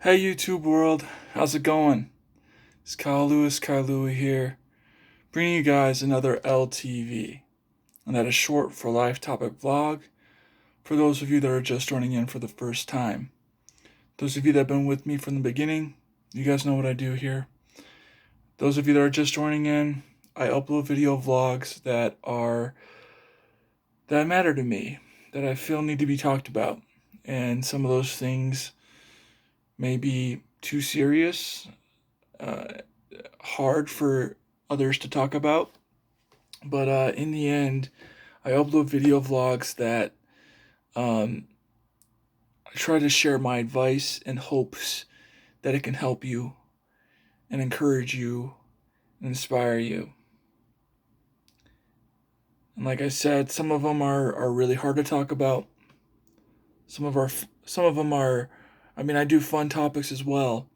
Hey YouTube world, how's it going? It's Kyle Louie here, bringing you guys another LTV, and that is short for life topic vlog for those of you that are just joining in for the first time. Those of you that have been with me from the beginning, you guys know what I do here. Those of you that are just joining in, I upload video vlogs that matter to me, that I feel need to be talked about, and some of those things may be too serious, uh, hard for others to talk about. But in the end, I upload video vlogs that I try to share my advice in hopes that it can help you and encourage you and inspire you. And like I said, some of them are really hard to talk about. Some of them are, I mean, I do fun topics as well.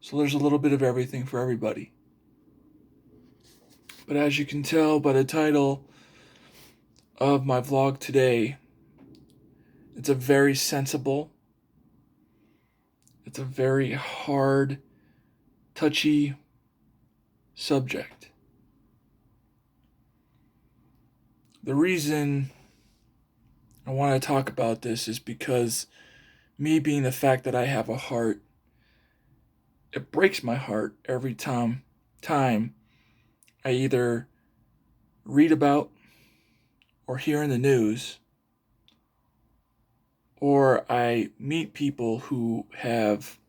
So there's a little bit of everything for everybody. But as you can tell by the title of my vlog today, it's a very sensible, it's a very hard, touchy subject. The reason I want to talk about this is because me being the fact that I have a heart, it breaks my heart every time I either read about or hear in the news, or I meet people who have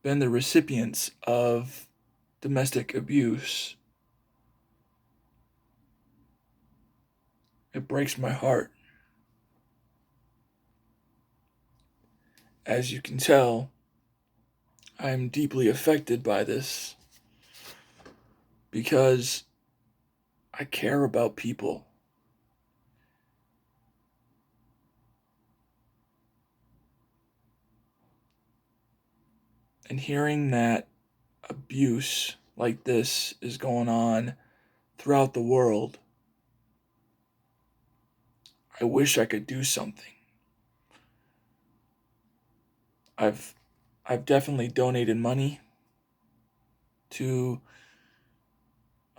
been the recipients of domestic abuse. It breaks my heart. As you can tell, I'm deeply affected by this because I care about people. And hearing that abuse like this is going on throughout the world, I wish I could do something. I've I've definitely donated money to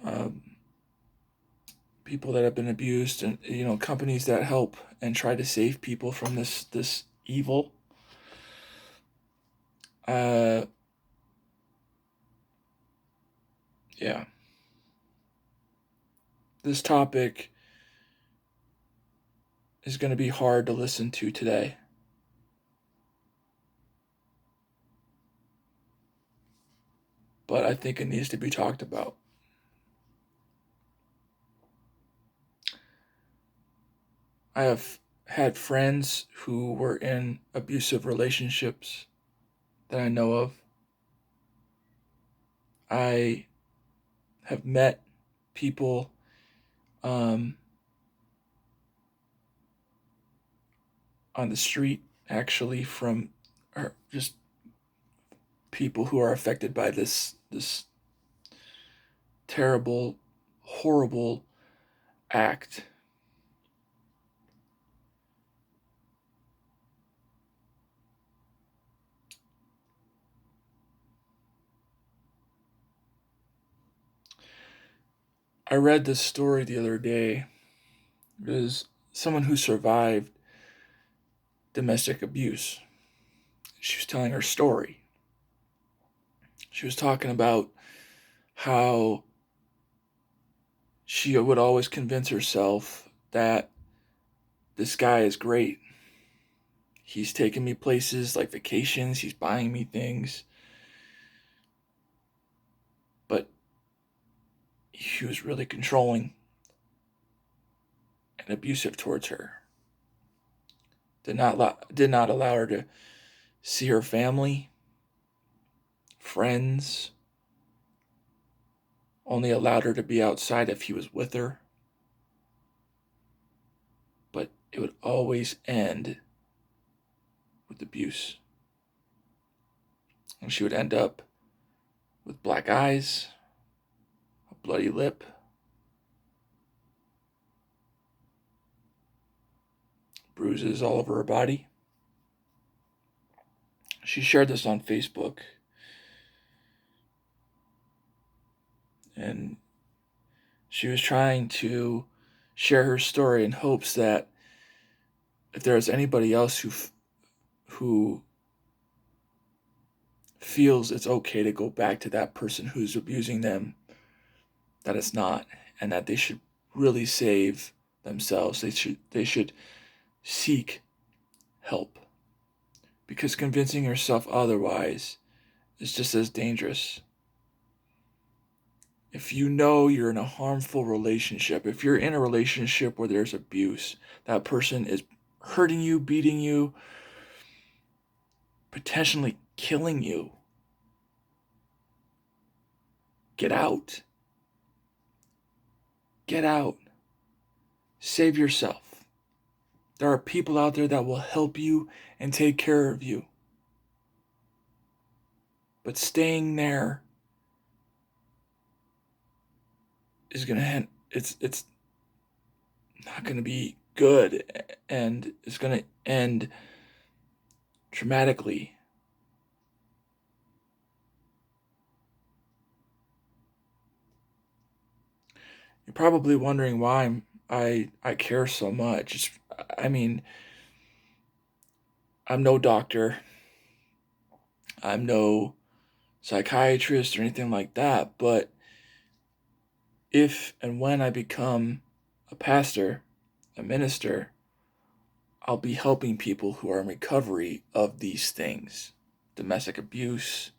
um, people that have been abused, and companies that help and try to save people from this evil. Uh, yeah, this topic is going to be hard to listen to today. But I think it needs to be talked about. I have had friends who were in abusive relationships that I know of. I have met people um, on the street, actually, from or just people who are affected by this terrible, horrible act. I read this story the other day. It was someone who survived domestic abuse. She was telling her story. She was talking about how she would always convince herself that this guy is great. He's taking me places like vacations, he's buying me things. But he was really controlling and abusive towards her. Did not allow her to see her family, friends, only allowed her to be outside if he was with her. But it would always end with abuse. And she would end up with black eyes, a bloody lip, bruises all over her body. she shared this on Facebook, and she was trying to share her story in hopes that if there is anybody else who feels it's okay to go back to that person who's abusing them, that it's not, and that they should really save themselves. They should seek help, because convincing yourself otherwise is just as dangerous. If you know you're in a harmful relationship, if you're in a relationship where there's abuse, that person is hurting you, beating you, potentially killing you, get out. Get out. Save yourself. There are people out there that will help you and take care of you. But staying there is it's not gonna be good, and it's gonna end traumatically. You're probably wondering why I care so much. I mean, I'm no doctor. I'm no psychiatrist or anything like that, but if and when I become a pastor, a minister, I'll be helping people who are in recovery of these things: domestic abuse,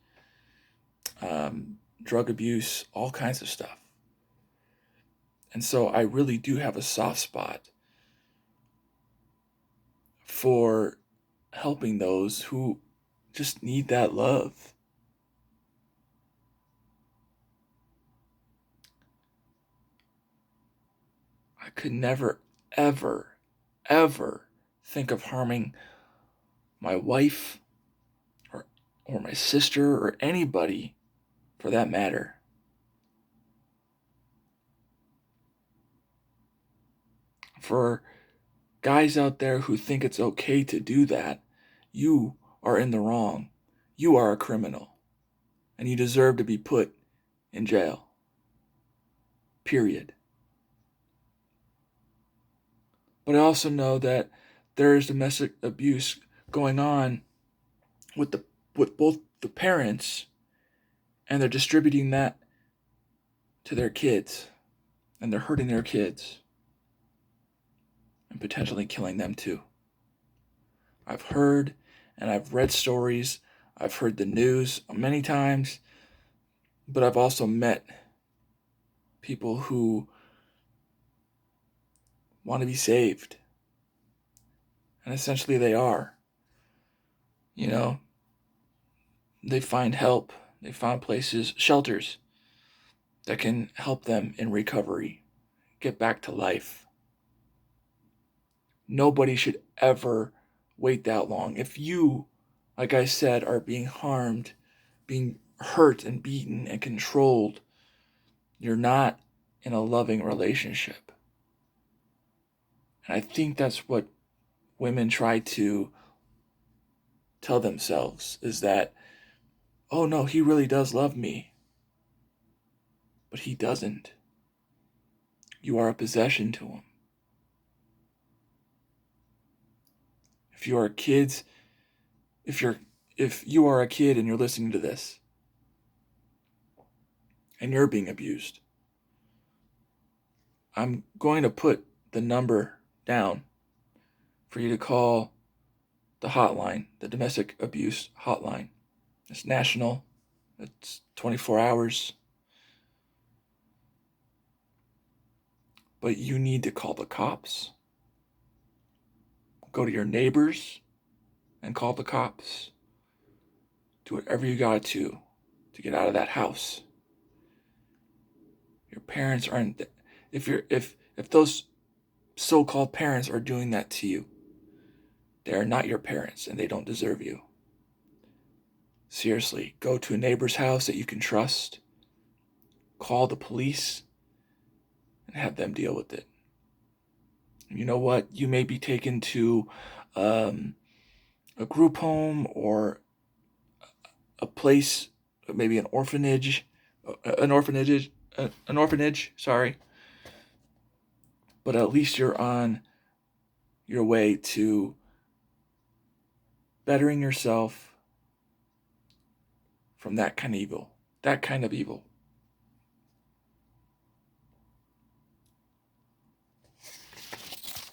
drug abuse, all kinds of stuff. And so I really do have a soft spot for helping those who just need that love. I could never, ever, ever think of harming my wife or, or my sister or anybody for that matter. For guys out there who think it's okay to do that, you are in the wrong. You are a criminal, and you deserve to be put in jail. Period. But I also know that there is domestic abuse going on with both the parents, and they're distributing that to their kids, and they're hurting their kids and potentially killing them too. I've heard and I've read stories, I've heard the news many times, but I've also met people who want to be saved. And essentially they are. You know, they find help, they find places, shelters that can help them in recovery, get back to life. Nobody should ever wait that long. If you, like I said, are being harmed, being hurt and beaten and controlled, you're not in a loving relationship. And I think that's what women try to tell themselves, is that, oh no, he really does love me. But he doesn't. You are a possession to him. If you are kids, if you are a kid and you're listening to this and you're being abused, I'm going to put the number down for you to call the hotline, the Domestic Abuse Hotline. It's national. It's 24 hours. But you need to call the cops. Go to your neighbors and call the cops. Do whatever you got to get out of that house. Your parents aren't. If those so-called parents are doing that to you, they are not your parents and they don't deserve you. Seriously, go to a neighbor's house that you can trust. Call the police and have them deal with it. You know what? You may be taken to a group home or place, maybe an orphanage, sorry. But at least you're on your way to bettering yourself from that kind of evil. That kind of evil.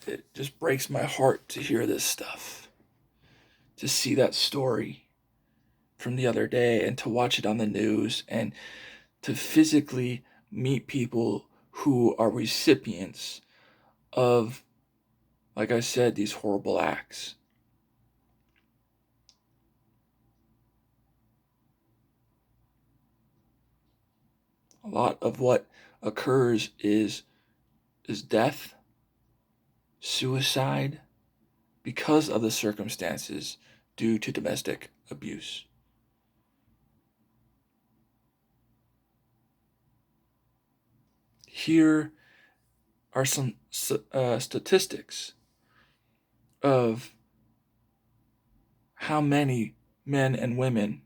It just breaks my heart to hear this stuff. To see that story from the other day and to watch it on the news and to physically meet people who are recipients of, like I said, these horrible acts. A lot of what occurs is death, suicide, because of the circumstances due to domestic abuse. Here are some statistics of how many men and women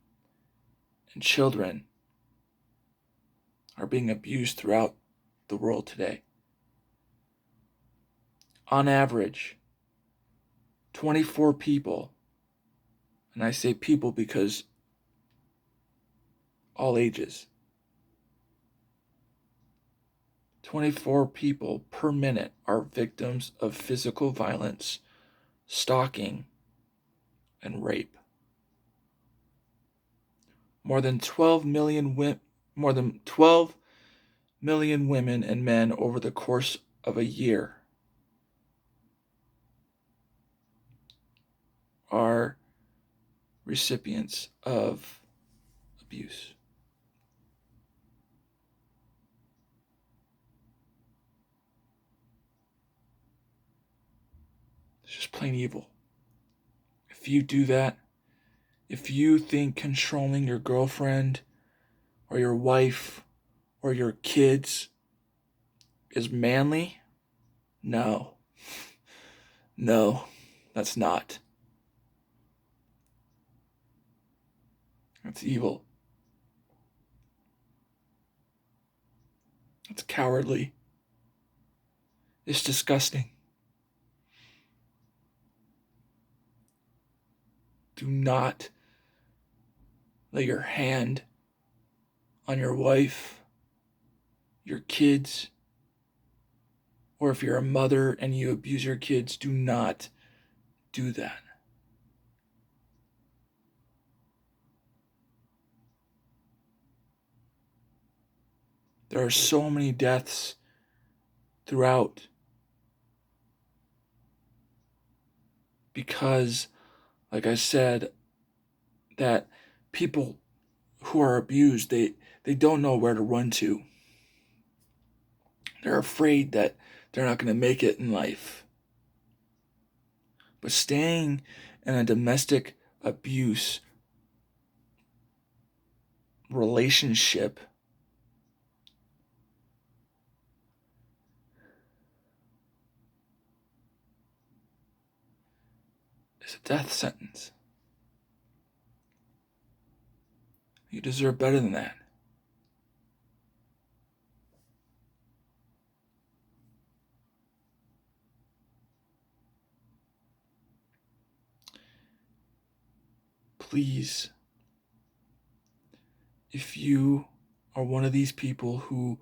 and children are being abused throughout the world today. On average, 24 people, and I say people because all ages, 24 people per minute are victims of physical violence, stalking, and rape. More than 12 million women and men over the course of a year are recipients of abuse. It's just plain evil. If you do that, if you think controlling your girlfriend or your wife or your kids is manly, no. No, that's not. That's evil. It's cowardly. It's disgusting. Do not lay your hand on your wife, your kids, or if you're a mother and you abuse your kids, do not do that. There are so many deaths throughout because, like I said, that people who are abused, they don't know where to run to. They're afraid that they're not going to make it in life. But staying in a domestic abuse relationship is a death sentence. You deserve better than that. Please, if you are one of these people who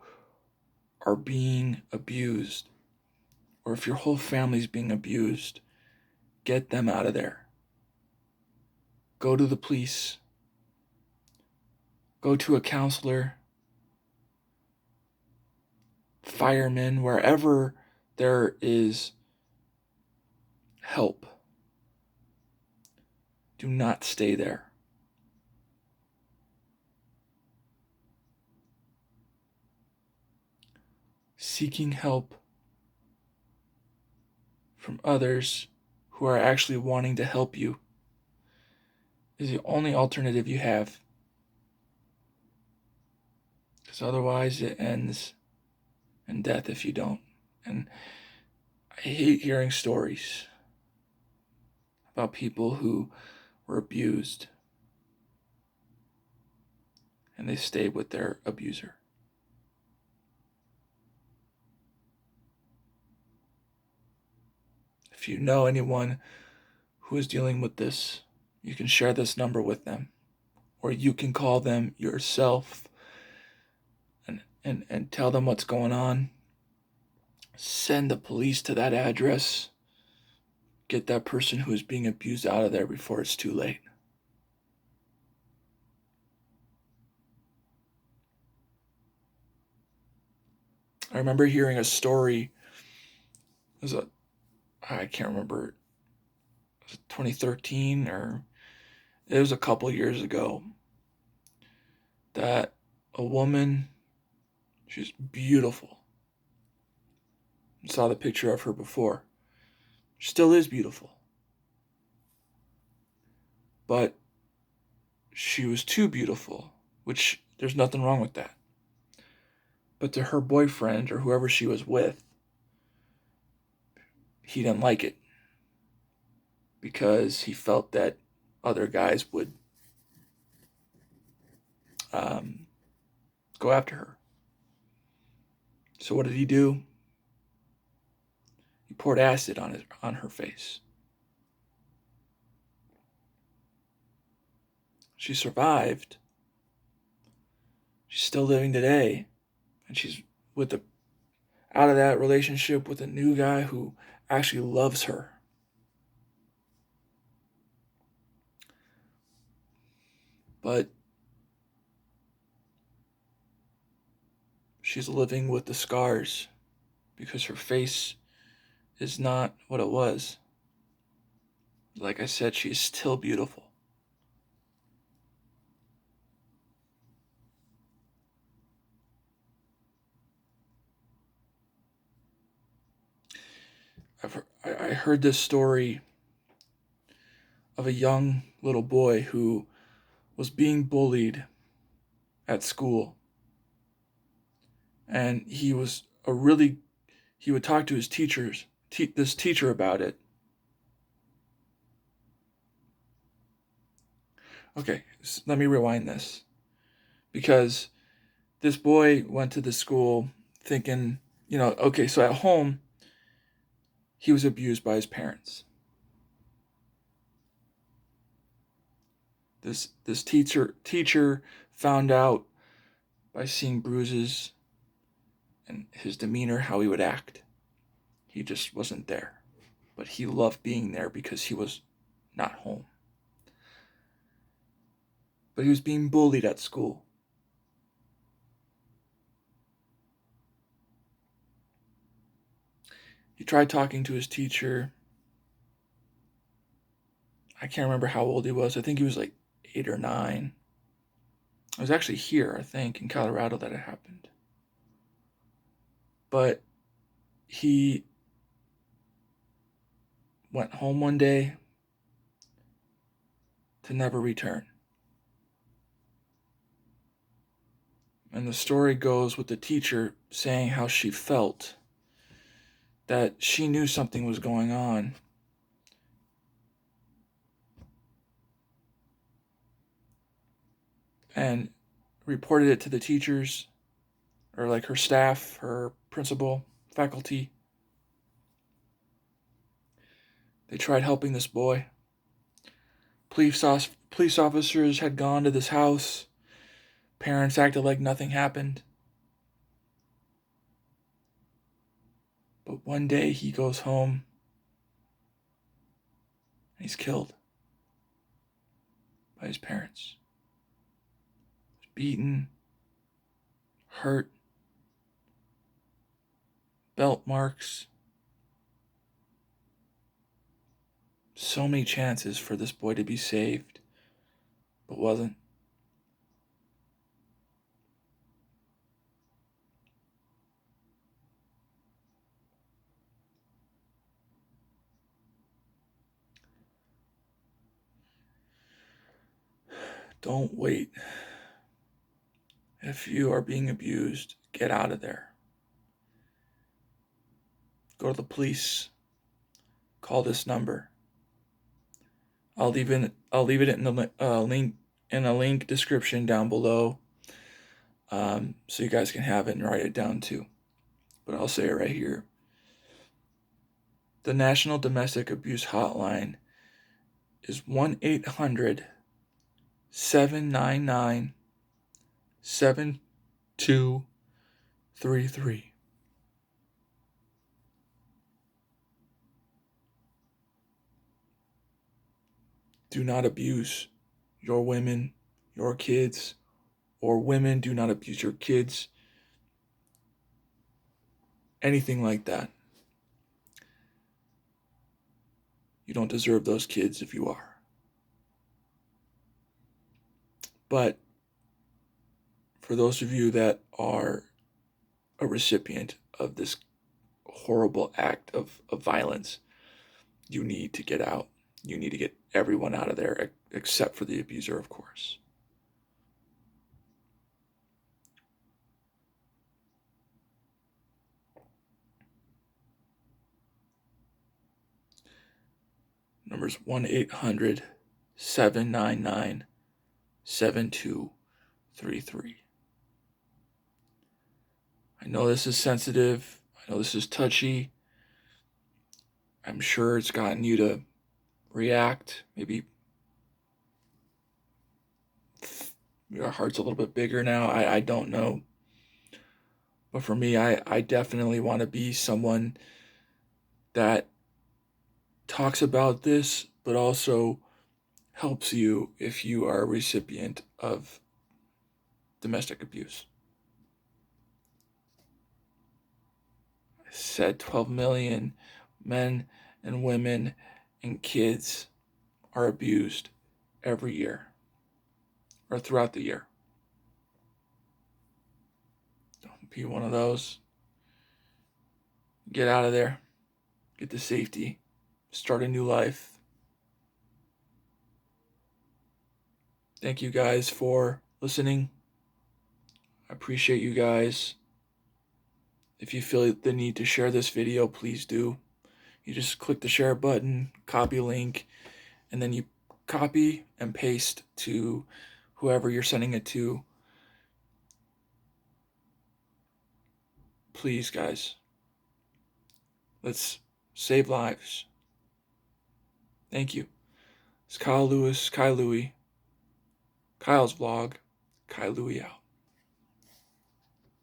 are being abused, or if your whole family's being abused, get them out of there. Go to the police. Go to a counselor, firemen, wherever there is help. Do not stay there. Seeking help from others who are actually wanting to help you is the only alternative you have. Because otherwise it ends in death if you don't. And I hate hearing stories about people who were abused. and they stay with their abuser. If you know anyone who is dealing with this, you can share this number with them, or you can call them yourself and tell them what's going on. Send the police to that address. Get that person who is being abused out of there before it's too late. I remember hearing a story. I can't remember, was it 2013 or it was a couple years ago, that a woman, she's beautiful. I saw the picture of her before. She still is beautiful. But she was too beautiful, which there's nothing wrong with that. But to her boyfriend or whoever she was with, he didn't like it because he felt that other guys would go after her. So what did he do? He poured acid on her face. She survived. She's still living today, and she's out of that relationship with a new guy who actually loves her. But she's living with the scars because her face is not what it was. Like I said, she's still beautiful. I heard this story of a young little boy who was being bullied at school. And he would talk to his this teacher about it. Okay, so let me rewind this. Because this boy went to the school thinking, okay, so at home, he was abused by his parents. This teacher found out by seeing bruises and his demeanor, how he would act. He just wasn't there. But he loved being there because he was not home. But he was being bullied at school. He tried talking to his teacher. I can't remember how old he was. I think he was like 8 or 9. It was actually here, I think, in Colorado that it happened. But he went home one day to never return. And the story goes with the teacher saying how she felt, that she knew something was going on. And reported it to the teachers, or like her staff, her principal, faculty. They tried helping this boy. Police officers had gone to this house. Parents acted like nothing happened. But one day he goes home and he's killed by his parents. Beaten, hurt, belt marks. So many chances for this boy to be saved, but wasn't. Don't wait. If you are being abused, get out of there. Go to the police. Call this number. I'll leave it in the link in a link description down below. so you guys can have it and write it down too. But I'll say it right here. The National Domestic Abuse Hotline is 1-800-799-7233. Do not abuse your women, your kids, or women do not abuse your kids. Anything like that. You don't deserve those kids if you are. But for those of you that are a recipient of this horrible act of violence, you need to get out. You need to get everyone out of there, except for the abuser, of course. Number's 1-800-799-7233. I know this is sensitive. I know this is touchy. I'm sure it's gotten you to react. Maybe your heart's a little bit bigger now. I don't know. But for me, I definitely want to be someone that talks about this, but also helps you if you are a recipient of domestic abuse. I said 12 million men and women and kids are abused every year or throughout the year. Don't be one of those. Get out of there. Get to safety. Start a new life. Thank you guys for listening. I appreciate you guys. If you feel the need to share this video, please do. You just click the share button, copy link, and then you copy and paste to whoever you're sending it to. Please, guys. Let's save lives. Thank you. It's Kyle Lewis, Kai Louie. Kyle's vlog, Kai Louie out.